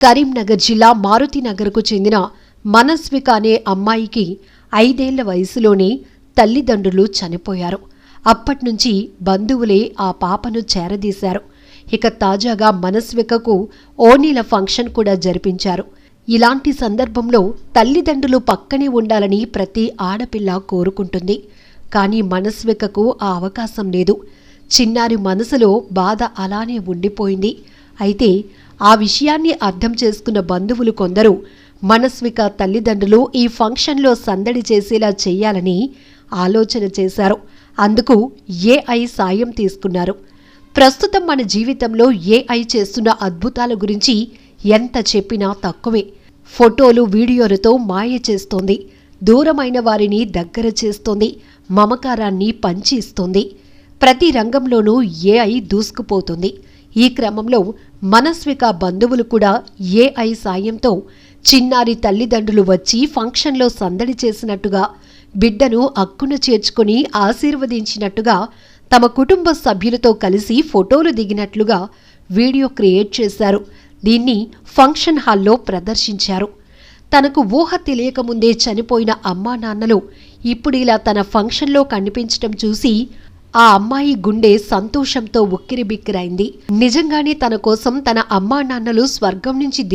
కరీంనగర్ జిల్లా మారుతినగర్కు చెందిన మనస్విక అనే అమ్మాయికి 5 ఏళ్ల వయసులోనే తల్లిదండ్రులు చనిపోయారు. అప్పట్నుంచి బంధువులే ఆ పాపను చేరదీశారు. ఇక తాజాగా మనస్వికకు ఓణీల ఫంక్షన్ కూడా జరిపించారు. ఇలాంటి సందర్భంలో తల్లిదండ్రులు పక్కనే ఉండాలని ప్రతి ఆడపిల్ల కోరుకుంటుంది. కానీ మనస్వికకు ఆ అవకాశం లేదు. చిన్నారి మనసులో బాధ అలానే ఉండిపోయింది. అయితే ఆ విషయాన్ని అర్థం చేసుకున్న బంధువులు కొందరు మనస్విక తల్లిదండ్రులు ఈ ఫంక్షన్లో సందడి చేసేలా చేయాలని ఆలోచన చేశారు. అందుకు ఏఐ సాయం తీసుకున్నారు. ప్రస్తుతం మన జీవితంలో ఏఐ చేస్తున్న అద్భుతాల గురించి ఎంత చెప్పినా తక్కువే. ఫోటోలు, వీడియోలతో మాయ చేస్తోంది. దూరమైన వారిని దగ్గర చేస్తోంది. మమకారాన్ని పంచి ఇస్తోంది. ప్రతి రంగంలోనూ ఏఐ దూసుకుపోతుంది. ఈ క్రమంలో మనస్విక బంధువులు కూడా ఏఐ సాయంతో చిన్నారి తల్లిదండ్రులు వచ్చి ఫంక్షన్లో సందడి చేసినట్టుగా, బిడ్డను అక్కున చేర్చుకుని ఆశీర్వదించినట్టుగా, తమ కుటుంబ సభ్యులతో కలిసి ఫోటోలు దిగినట్లుగా వీడియో క్రియేట్ చేశారు. దీన్ని ఫంక్షన్ హాల్లో ప్రదర్శించారు. తనకు ఊహ తెలియకముందే చనిపోయిన అమ్మా నాన్నలు ఇప్పుడిలా తన ఫంక్షన్లో కనిపించడం చూసి ఆ అమ్మాయి గుండె సంతోషంతో ఉక్కిరిబిక్కిరైంది. నిజంగానే తన కోసం తన అమ్మా నాన్నలు స్వర్గం నుంచి